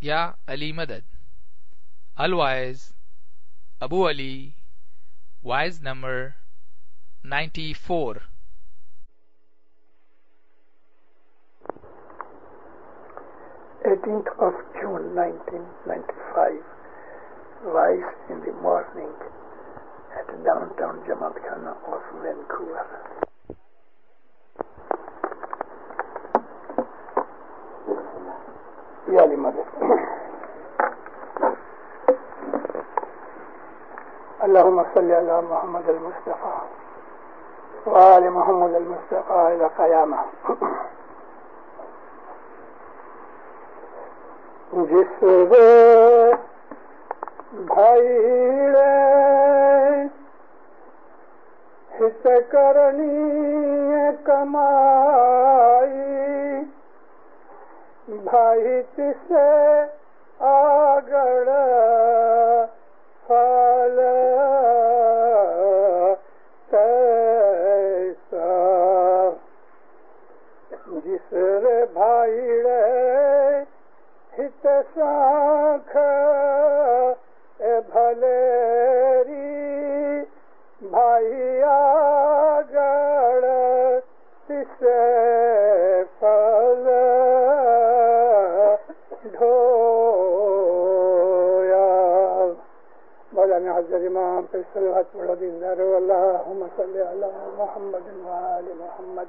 یا علی مدد. الوائز ابو علی wise number 94. of June 1995, rise in the morning at downtown Jamaat Khana of Vancouver. Ya Ali Madad. Allahumma salli ala Muhammad al-Mustafa wa ali Muhammad al-Mustafa ila qiyamah. جس بھائیڑے ہت کرنی کمائی بھائی تسے آگڑ پھل تیسا جس رے بھائیڑے ہت ساکھ بھلیری بھائی آگڑ تسے پھل ڈھویا. مولانا حضرت امام پہ صلوات پڑھو دیندار اللہم صلی علی محمد و آل محمد.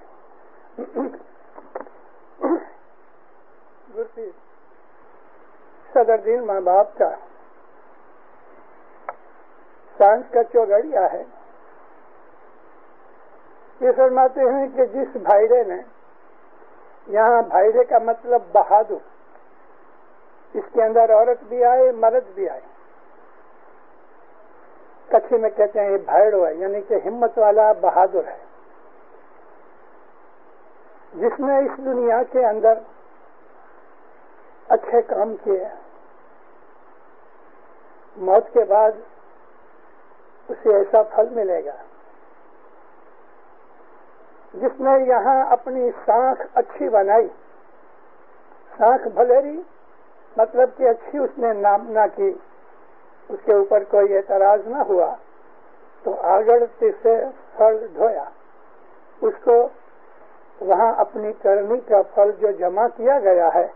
صدر دین ماں باپ کا سائنس کا چوگڑیا ہے. یہ فرماتے ہیں کہ جس بھائرے نے، یہاں بھائرے کا مطلب بہادر، اس کے اندر عورت بھی آئے مرد بھی آئے. کچھی میں کہتے ہیں یہ بھائڑو ہے، یعنی کہ ہمت والا بہادر ہے، جس نے اس دنیا کے اندر اچھے کام کیے، موت کے بعد اسے ایسا پھل ملے گا. جس نے یہاں اپنی سانکھ اچھی بنائی، سانکھ بھلیری مطلب کہ اچھی اس نے نام نہ کی، اس کے اوپر کوئی اعتراض نہ ہوا، تو آگڑ سے پھل ڈھویا، اس کو وہاں اپنی کرنی کا پھل جو جمع کیا گیا ہے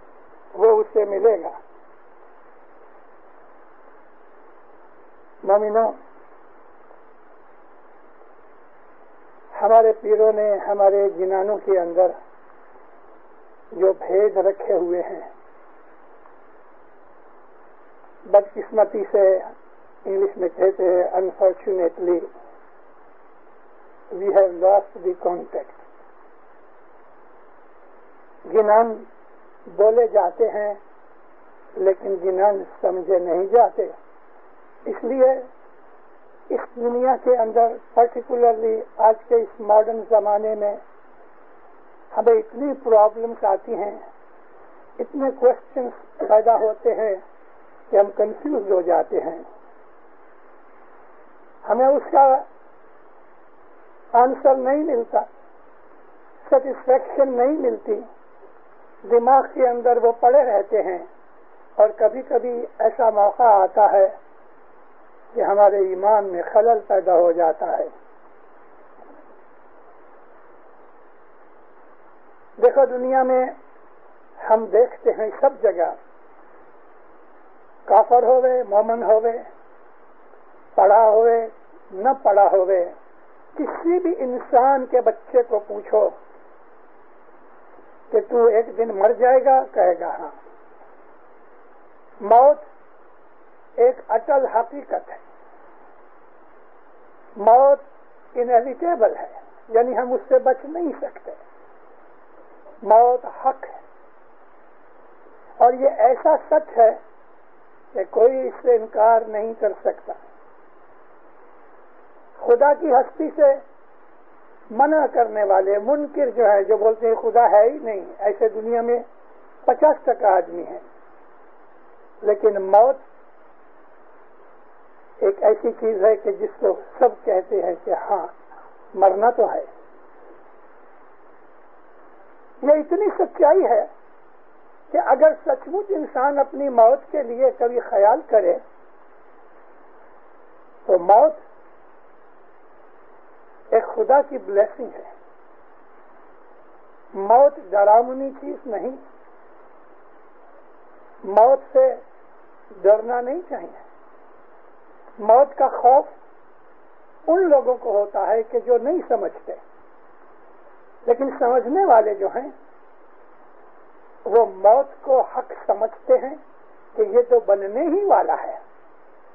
وہ اسے ملے گا. مومنوں، ہمارے پیروں نے ہمارے جنانوں کے اندر جو بھید رکھے ہوئے ہیں، بدقسمتی سے انگلش میں کہتے ہیں unfortunately we have lost the contact. جنان بولے جاتے ہیں لیکن جنان سمجھے نہیں جاتے. اس لیے اس دنیا کے اندر پرٹیکولرلی آج کے اس ماڈرن زمانے میں ہمیں اتنی پرابلمس آتی ہیں، اتنے کوشچنس پیدا ہوتے ہیں کہ ہم کنفیوز ہو جاتے ہیں. ہمیں اس کا آنسر نہیں ملتا، سیٹسفیکشن نہیں ملتی، دماغ کے اندر وہ پڑے رہتے ہیں، اور کبھی کبھی ایسا موقع آتا ہے کہ ہمارے ایمان میں خلل پیدا ہو جاتا ہے. دیکھو دنیا میں ہم دیکھتے ہیں سب جگہ، کافر ہوئے مومن ہوئے، پڑھا ہوئے نہ پڑھا ہوئے، کسی بھی انسان کے بچے کو پوچھو کہ تو ایک دن مر جائے گا، کہے گا ہاں. موت ایک اٹل حقیقت ہے، موت انیویٹیبل ہے، یعنی ہم اس سے بچ نہیں سکتے. موت حق ہے، اور یہ ایسا سچ ہے کہ کوئی اس سے انکار نہیں کر سکتا. خدا کی ہستی سے منع کرنے والے منکر جو ہیں، جو بولتے ہیں خدا ہے ہی نہیں، ایسے دنیا میں 50% آدمی ہیں. لیکن موت ایک ایسی چیز ہے کہ جس کو سب کہتے ہیں کہ ہاں مرنا تو ہے. یہ اتنی سچائی ہے کہ اگر سچ مچ انسان اپنی موت کے لیے کبھی خیال کرے تو موت ایک خدا کی بلیسنگ ہے. موت ڈراؤنی چیز نہیں. موت سے ڈرنا نہیں چاہیے. موت کا خوف ان لوگوں کو ہوتا ہے کہ جو نہیں سمجھتے، لیکن سمجھنے والے جو ہیں وہ موت کو حق سمجھتے ہیں کہ یہ تو بننے ہی والا ہے،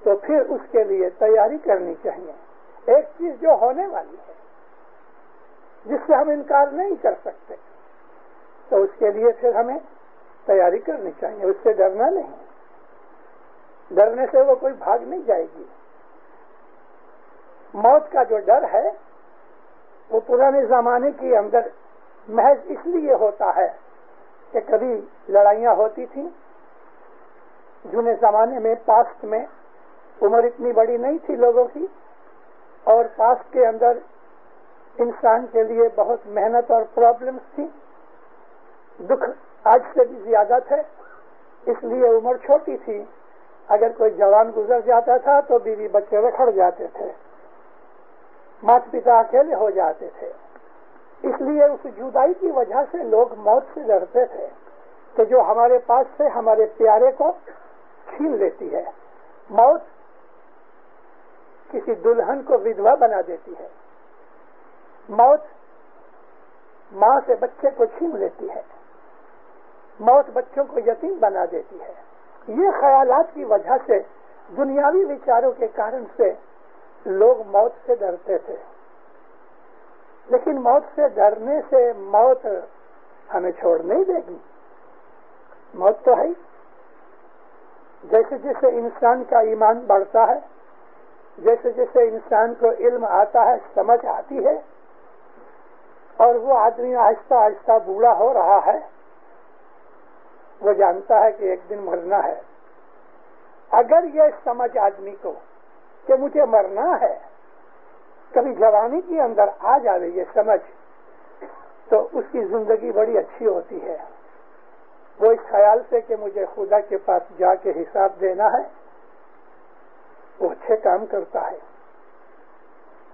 تو پھر اس کے لیے تیاری کرنی چاہیے. ایک چیز جو ہونے والی ہے جس سے ہم انکار نہیں کر سکتے، تو اس کے لیے پھر ہمیں تیاری کرنی چاہیے. اس سے ڈرنا نہیں. ڈرنے سے وہ کوئی بھاگ نہیں جائے گی. موت کا جو ڈر ہے وہ پرانے زمانے کے اندر محض اس لیے ہوتا ہے کہ کبھی لڑائیاں ہوتی تھیں. جونے زمانے میں پاسٹ میں عمر اتنی بڑی نہیں تھی لوگوں کی، اور پاسٹ کے اندر انسان کے لیے بہت محنت اور پرابلمس تھی. دکھ آج سے بھی زیادہ تھے، اس لیے عمر چھوٹی تھی. اگر کوئی جوان گزر جاتا تھا تو بیوی بچے رکھڑ جاتے تھے، ماتا پتا اکیلے ہو جاتے تھے. اس لیے اس جدائی کی وجہ سے لوگ موت سے ڈرتے تھے کہ جو ہمارے پاس سے ہمارے پیارے کو چھین لیتی ہے. موت کسی دلہن کو ودوا بنا دیتی ہے. موت ماں سے بچے کو چھین لیتی ہے. موت بچوں کو یتیم بنا دیتی ہے. یہ خیالات کی وجہ سے، دنیاوی وچاروں کے کارن سے لوگ موت سے ڈرتے تھے. لیکن موت سے ڈرنے سے موت ہمیں چھوڑ نہیں دے گی. موت تو ہے. جیسے جیسے انسان کا ایمان بڑھتا ہے، جیسے جیسے انسان کو علم آتا ہے، سمجھ آتی ہے، اور وہ آدمی آہستہ آہستہ بوڑھا ہو رہا ہے، وہ جانتا ہے کہ ایک دن مرنا ہے. اگر یہ سمجھ آدمی کو کہ مجھے مرنا ہے کبھی جوانی کے اندر آ جائے یہ سمجھ، تو اس کی زندگی بڑی اچھی ہوتی ہے. وہ اس خیال سے کہ مجھے خدا کے پاس جا کے حساب دینا ہے، وہ اچھے کام کرتا ہے،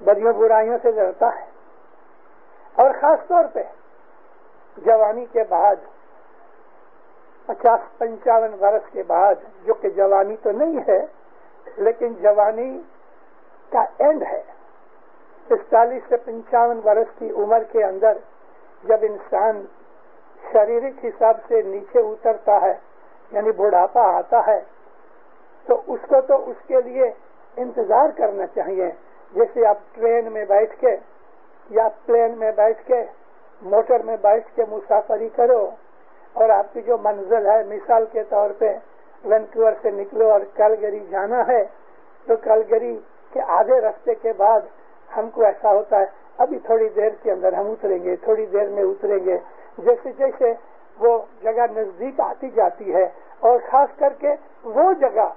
بدیوں برائیوں سے ڈرتا ہے. اور خاص طور پہ جوانی کے بعد 50-55 برس کے بعد، جو کہ جوانی تو نہیں ہے لیکن جوانی کا اینڈ ہے، 45 سے 55 برس کی عمر کے اندر جب انسان شاریرک حساب سے نیچے اترتا ہے، یعنی بڑھاپا آتا ہے، تو اس کو تو اس کے لیے انتظار کرنا چاہیے. جیسے آپ ٹرین میں بیٹھ کے یا پلین میں بیٹھ کے، موٹر میں بیٹھ کے مسافری کرو، اور آپ کی جو منزل ہے، مثال کے طور پہ وینکوور سے نکلو اور کیلگری جانا ہے، تو کیلگری کے آدھے راستے کے بعد ہم کو ایسا ہوتا ہے ابھی تھوڑی دیر کے اندر ہم اتریں گے، تھوڑی دیر میں اتریں گے. جیسے جیسے وہ جگہ نزدیک آتی جاتی ہے، اور خاص کر کے وہ جگہ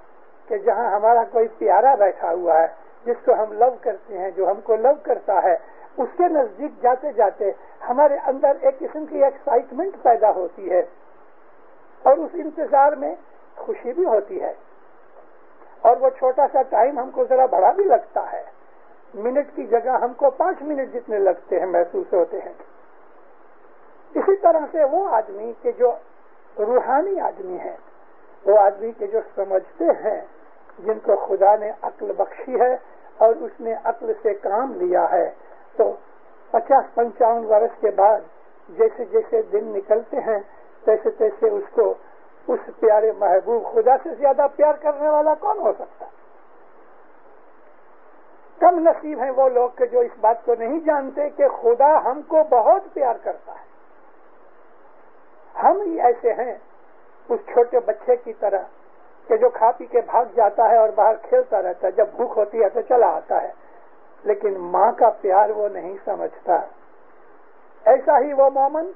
کہ جہاں ہمارا کوئی پیارا بیٹھا ہوا ہے، جس کو ہم لو کرتے ہیں، جو ہم کو لو کرتا ہے، اس کے نزدیک جاتے جاتے ہمارے اندر ایک قسم کی ایکسائٹمنٹ پیدا ہوتی ہے، اور اس انتظار میں خوشی بھی ہوتی ہے. اور وہ چھوٹا سا ٹائم ہم کو ذرا بڑا بھی لگتا ہے. منٹ کی جگہ ہم کو 5 منٹ جتنے لگتے ہیں محسوس ہوتے ہیں. اسی طرح سے وہ آدمی کہ جو روحانی آدمی ہے، وہ آدمی کے جو سمجھتے ہیں، جن کو خدا نے عقل بخشی ہے اور اس نے عقل سے کام لیا ہے، تو 50-55 برس کے بعد جیسے جیسے دن نکلتے ہیں تیسے تیسے اس کو اس پیارے محبوب خدا سے زیادہ پیار کرنے والا کون ہو سکتا؟ کم نصیب ہیں وہ لوگ کہ جو اس بات کو نہیں جانتے کہ خدا ہم کو بہت پیار کرتا ہے. ہم ہی ایسے ہیں اس چھوٹے بچے کی طرح کہ جو کھا پی کے بھاگ جاتا ہے اور باہر کھیلتا رہتا ہے، جب بھوک ہوتی ہے تو چلا آتا ہے، لیکن ماں کا پیار وہ نہیں سمجھتا. ایسا ہی وہ مومن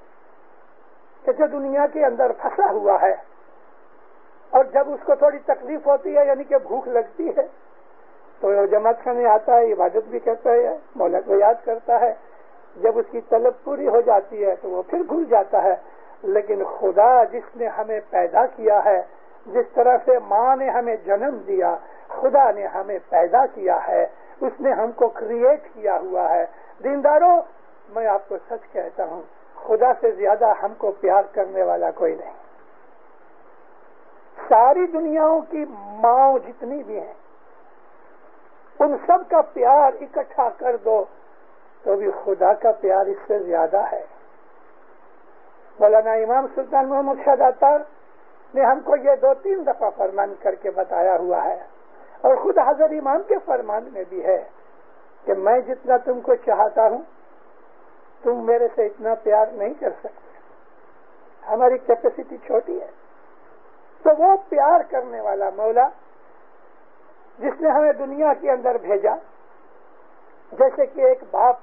کہ جو دنیا کے اندر پھنسا ہوا ہے، اور جب اس کو تھوڑی تکلیف ہوتی ہے، یعنی کہ بھوک لگتی ہے، تو وہ جماعت خانے آتا ہے، عبادت بھی کرتا ہے، مولا کو یاد کرتا ہے. جب اس کی طلب پوری ہو جاتی ہے تو وہ پھر بھول جاتا ہے. لیکن خدا جس نے ہمیں پیدا کیا ہے، جس طرح سے ماں نے ہمیں جنم دیا، خدا نے ہمیں پیدا کیا ہے، اس نے ہم کو کریٹ کیا ہوا ہے۔ دینداروں، میں آپ کو سچ کہتا ہوں، خدا سے زیادہ ہم کو پیار کرنے والا کوئی نہیں۔ ساری دنیاؤں کی ماں جتنی بھی ہیں، ان سب کا پیار اکٹھا کر دو تو بھی خدا کا پیار اس سے زیادہ ہے۔ مولانا امام سلطان محمد شاہ داتار نے ہم کو یہ 2-3 دفعہ فرمان کر کے بتایا ہوا ہے، اور خود حضرت امام کے فرمان میں بھی ہے کہ میں جتنا تم کو چاہتا ہوں تم میرے سے اتنا پیار نہیں کر سکتے، ہماری کیپیسٹی چھوٹی ہے۔ تو وہ پیار کرنے والا مولا جس نے ہمیں دنیا کے اندر بھیجا، جیسے کہ ایک باپ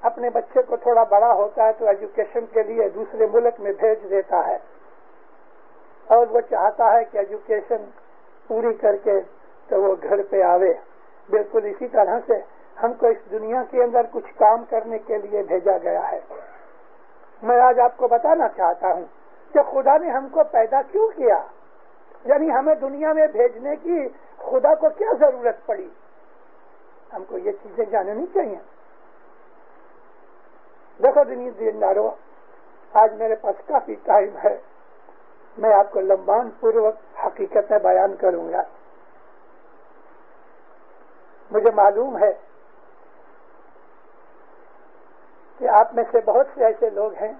اپنے بچے کو تھوڑا بڑا ہوتا ہے تو ایجوکیشن کے لیے دوسرے ملک میں بھیج دیتا ہے، اور وہ چاہتا ہے کہ ایجوکیشن پوری کر کے تو وہ گھر پہ آوے۔ بالکل اسی طرح سے ہم کو اس دنیا کے اندر کچھ کام کرنے کے لیے بھیجا گیا ہے۔ میں آج آپ کو بتانا چاہتا ہوں کہ خدا نے ہم کو پیدا کیوں کیا، یعنی ہمیں دنیا میں بھیجنے کی خدا کو کیا ضرورت پڑی، ہم کو یہ چیزیں جاننی چاہیے۔ دیکھو دیندارو، آج میرے پاس کافی ٹائم ہے، میں آپ کو لمبان پوروک حقیقتیں بیان کروں گا۔ مجھے معلوم ہے کہ آپ میں سے بہت سے ایسے لوگ ہیں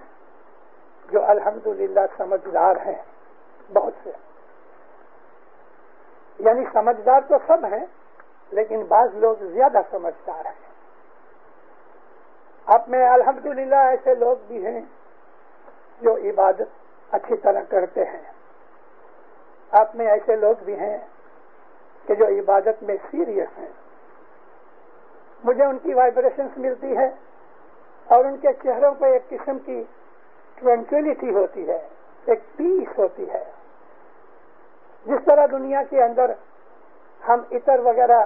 جو الحمدللہ سمجھدار ہیں، بہت سے، یعنی سمجھدار تو سب ہیں لیکن بعض لوگ زیادہ سمجھدار ہیں۔ آپ میں الحمدللہ ایسے لوگ بھی ہیں جو عبادت اچھی طرح کرتے ہیں، آپ میں ایسے لوگ بھی ہیں کہ جو عبادت میں سیریس ہیں۔ مجھے ان کی وائبریشنز ملتی ہے اور ان کے چہروں پہ ایک قسم کی ٹرانکویلٹی ہوتی ہے، ایک پیس ہوتی ہے۔ جس طرح دنیا کے اندر ہم عطر وغیرہ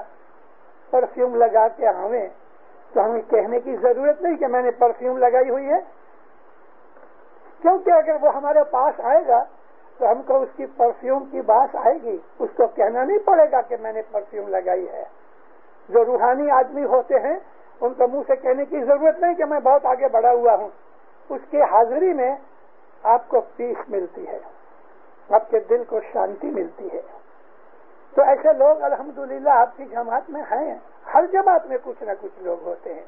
پرفیوم لگا کے آویں تو ہمیں کہنے کی ضرورت نہیں کہ میں نے پرفیوم لگائی ہوئی ہے، کیونکہ اگر وہ ہمارے پاس آئے گا تو ہم کو اس کی پرفیوم کی بات آئے گی، اس کو کہنا نہیں پڑے گا کہ میں نے پرفیوم لگائی ہے۔ جو روحانی آدمی ہوتے ہیں ان کو منہ سے کہنے کی ضرورت نہیں کہ میں بہت آگے بڑھا ہوا ہوں، اس کی حاضری میں آپ کو پیس ملتی ہے، آپ کے دل کو شانتی ملتی ہے۔ تو ایسے لوگ الحمدللہ آپ کی جماعت میں ہیں، ہر جماعت میں کچھ نہ کچھ لوگ ہوتے ہیں۔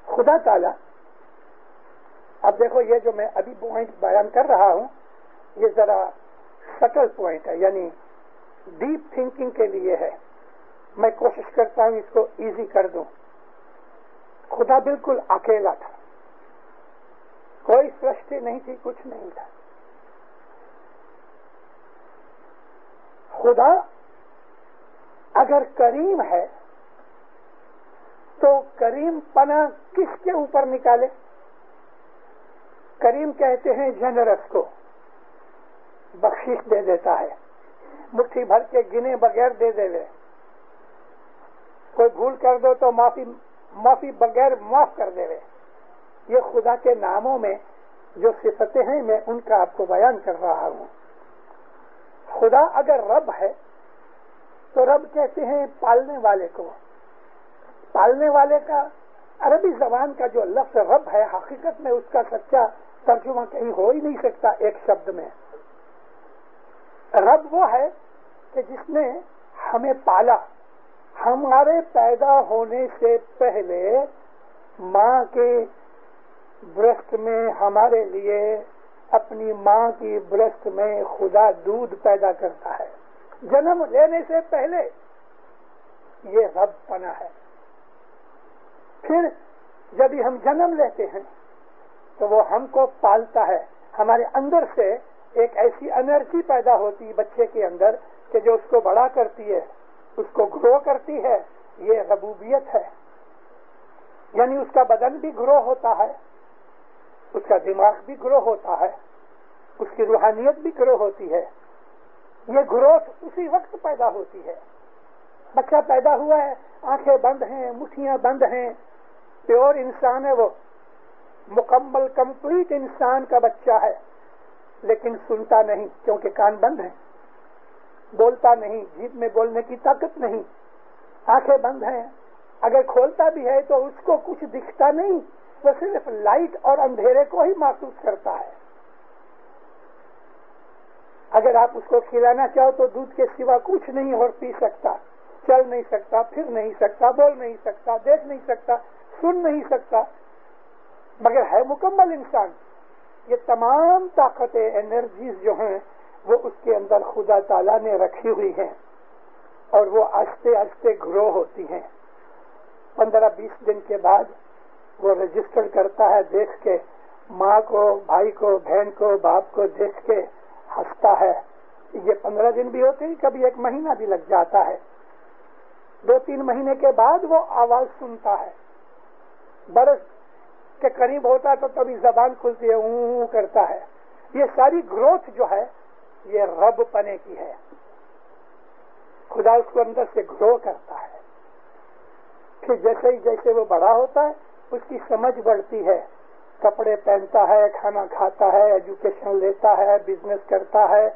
خدا تعالی، اب دیکھو یہ جو میں ابھی پوائنٹ بیان کر رہا ہوں یہ ذرا سٹل پوائنٹ ہے، یعنی ڈیپ تھنکنگ کے لیے ہے، میں کوشش کرتا ہوں اس کو ایزی کر دوں۔ خدا بالکل اکیلا تھا، کوئی سرشٹی نہیں تھی، کچھ نہیں تھا۔ خدا اگر کریم ہے تو کریم پنا کس کے اوپر نکالے؟ کریم کہتے ہیں جنرس کو، بخشش دے دیتا ہے، مٹھی بھر کے گنے بغیر دے دے لے، کوئی بھول کر دو تو معافی بغیر معاف کر دے لے۔ یہ خدا کے ناموں میں جو صفتیں ہیں میں ان کا آپ کو بیان کر رہا ہوں۔ خدا اگر رب ہے تو رب کہتے ہیں پالنے والے کو۔ پالنے والے کا عربی زبان کا جو لفظ رب ہے، حقیقت میں اس کا سچا ترجمہ کہیں ہو ہی نہیں سکتا ایک شبد میں۔ رب وہ ہے کہ جس نے ہمیں پالا، ہمارے پیدا ہونے سے پہلے ماں کے برسٹ میں ہمارے لیے، اپنی ماں کی برسٹ میں خدا دودھ پیدا کرتا ہے، جنم لینے سے پہلے۔ یہ رب پنا ہے۔ پھر جب ہم جنم لیتے ہیں تو وہ ہم کو پالتا ہے، ہمارے اندر سے ایک ایسی انرجی پیدا ہوتی بچے کے اندر کہ جو اس کو بڑا کرتی ہے، اس کو گرو کرتی ہے۔ یہ ربوبیت ہے، یعنی اس کا بدن بھی گرو ہوتا ہے، اس کا دماغ بھی گرو ہوتا ہے، اس کی روحانیت بھی گرو ہوتی ہے۔ یہ گروتھ اسی وقت پیدا ہوتی ہے۔ بچہ پیدا ہوا ہے، آنکھیں بند ہیں، مٹھیاں بند ہیں، پیور انسان ہے وہ، مکمل کمپلیٹ انسان کا بچہ ہے، لیکن سنتا نہیں کیونکہ کان بند ہیں، بولتا نہیں، جیب میں بولنے کی طاقت نہیں، آنکھیں بند ہیں، اگر کھولتا بھی ہے تو اس کو کچھ دکھتا نہیں، وہ صرف لائٹ اور اندھیرے کو ہی محسوس کرتا ہے۔ اگر آپ اس کو کھلانا چاہو تو دودھ کے سوا کچھ نہیں اور پی سکتا، چل نہیں سکتا، پھر نہیں سکتا، بول نہیں سکتا، دیکھ نہیں سکتا، سن نہیں سکتا، مگر ہے مکمل انسان۔ یہ تمام طاقتیں، انرجیز جو ہیں وہ اس کے اندر خدا تعالیٰ نے رکھی ہوئی ہیں، اور وہ آہستہ آہستہ گرو ہوتی ہیں۔ 15-20 دن کے بعد وہ رجسٹر کرتا ہے، دیکھ کے ماں کو، بھائی کو، بہن کو، باپ کو دیکھ کے ہنستا ہے۔ یہ 15 دن بھی ہوتے ہیں، کبھی 1 مہینہ بھی لگ جاتا ہے۔ 2-3 مہینے کے بعد وہ آواز سنتا ہے، برس کے قریب ہوتا ہے تو کبھی زبان کھلتی ہے، اوں کرتا ہے۔ یہ ساری گروتھ جو ہے یہ رب پنے کی ہے، خدا اس کو اندر سے گرو کرتا ہے۔ پھر جیسے ہی جیسے وہ بڑا ہوتا ہے اس کی سمجھ بڑھتی ہے، کپڑے پہنتا ہے، کھانا کھاتا ہے، ایجوکیشن لیتا ہے، بزنس کرتا ہے،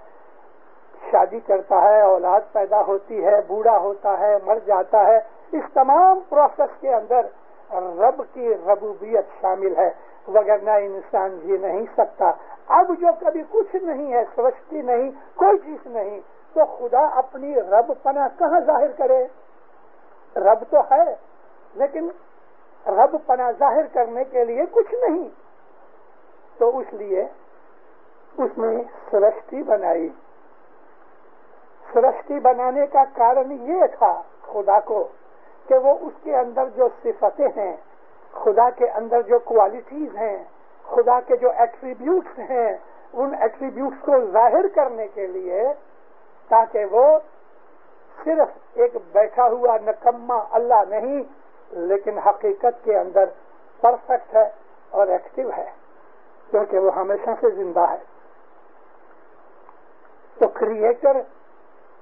شادی کرتا ہے، اولاد پیدا ہوتی ہے، بوڑھا ہوتا ہے، مر جاتا ہے۔ اس تمام پروسیس کے اندر رب کی ربوبیت شامل ہے، وگرنہ انسان جی نہیں سکتا۔ اب جو کبھی کچھ نہیں ہے، سرشٹی نہیں، کوئی چیز نہیں، تو خدا اپنی رب پنا کہاں ظاہر کرے؟ رب تو ہے لیکن رب پنا ظاہر کرنے کے لیے کچھ نہیں، تو اس لیے اس نے سرشٹی بنائی۔ سرشٹی بنانے کا کارن یہ تھا خدا کو کہ وہ اس کے اندر جو صفتیں ہیں، خدا کے اندر جو کوالٹیز ہیں، خدا کے جو ایٹریبیوٹس ہیں، ان ایٹریبیوٹس کو ظاہر کرنے کے لیے، تاکہ وہ صرف ایک بیٹھا ہوا نکما اللہ نہیں، لیکن حقیقت کے اندر پرفیکٹ ہے اور ایکٹیو ہے، کیونکہ وہ ہمیشہ سے زندہ ہے۔ تو کریٹر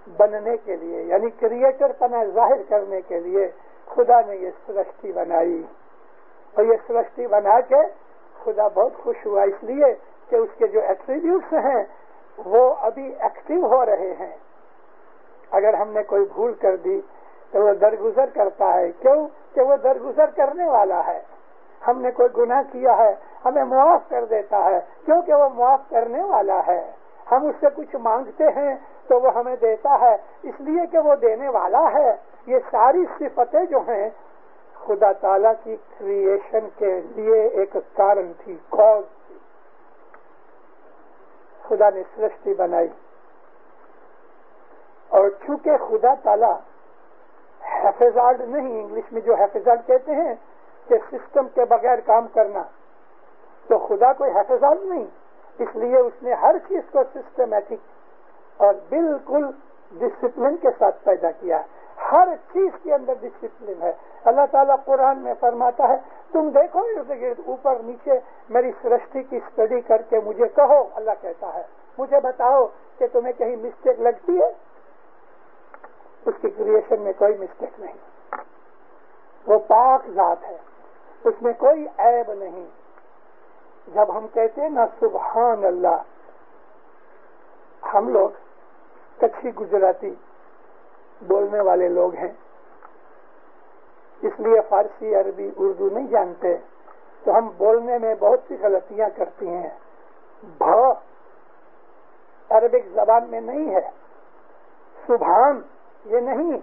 بننے کے لیے، یعنی کریٹر پنا ظاہر کرنے کے لیے خدا نے یہ سرشٹی بنائی، اور یہ سرشٹی بنا کے خدا بہت خوش ہوا، اس لیے کہ اس کے جو ایٹریبیوٹس ہیں وہ ابھی ایکٹیو ہو رہے ہیں۔ اگر ہم نے کوئی بھول کر دی تو وہ درگزر کرتا ہے، کیوں کہ وہ درگزر کرنے والا ہے۔ ہم نے کوئی گناہ کیا ہے، ہمیں معاف کر دیتا ہے، کیونکہ وہ معاف کرنے والا ہے۔ ہم اس سے کچھ مانگتے ہیں تو وہ ہمیں دیتا ہے، اس لیے کہ وہ دینے والا ہے۔ یہ ساری صفتیں جو ہیں خدا تعالیٰ کی کریشن کے لیے ایک کارن تھی، کاز تھی۔ خدا نے سرشٹی بنائی، اور چونکہ خدا تعالیٰ حفظاد نہیں، انگلش میں جو حفظاد کہتے ہیں کہ سسٹم کے بغیر کام کرنا، تو خدا کوئی حفظاد نہیں، اس لیے اس نے ہر چیز کو سسٹمیٹک اور بالکل ڈسپلن کے ساتھ پیدا کیا ہے۔ ہر چیز کے اندر ڈسپلن ہے۔ اللہ تعالیٰ قرآن میں فرماتا ہے، تم دیکھو ارد گرد اوپر نیچے میری سرشٹی کی اسٹڈی کر کے مجھے کہو۔ اللہ کہتا ہے مجھے بتاؤ کہ تمہیں کہیں مسٹیک لگتی ہے؟ اس کی کریشن میں کوئی مسٹیک نہیں، وہ پاک ذات ہے، اس میں کوئی عیب نہیں۔ جب ہم کہتے ہیں نا سبحان اللہ، ہم لوگ کچھی گجراتی بولنے والے لوگ ہیں، اس لیے فارسی، عربی، اردو نہیں جانتے، تو ہم بولنے میں بہت سی غلطیاں کرتی ہیں۔ بھا عربک زبان میں نہیں ہے، سبحان یہ نہیں،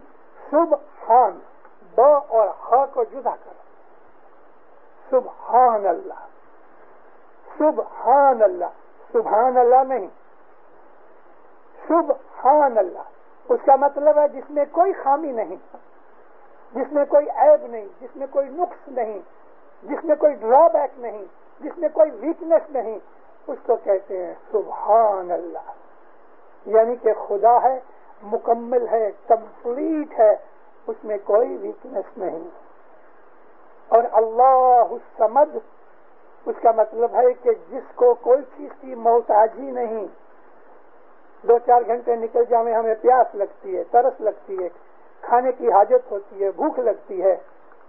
سبحان، ب اور ہ کو جدا کرو، سبحان اللہ، سبحان اللہ، سبحان اللہ نہیں، سبحان اللہ۔ اس کا مطلب ہے جس میں کوئی خامی نہیں، جس میں کوئی عیب نہیں، جس میں کوئی نقص نہیں، جس میں کوئی ڈرا بیک نہیں، جس میں کوئی ویکنیس نہیں، اس کو کہتے ہیں سبحان اللہ۔ یعنی کہ خدا ہے، مکمل ہے، کمپلیٹ ہے، اس میں کوئی ویکنیس نہیں۔ اور اللہ الصمد، اس کا مطلب ہے کہ جس کو کوئی چیز کی محتاجی نہیں۔ 2-4 گھنٹے نکل جائیں، ہمیں پیاس لگتی ہے، ترس لگتی ہے، کھانے کی حاجت ہوتی ہے، بھوک لگتی ہے،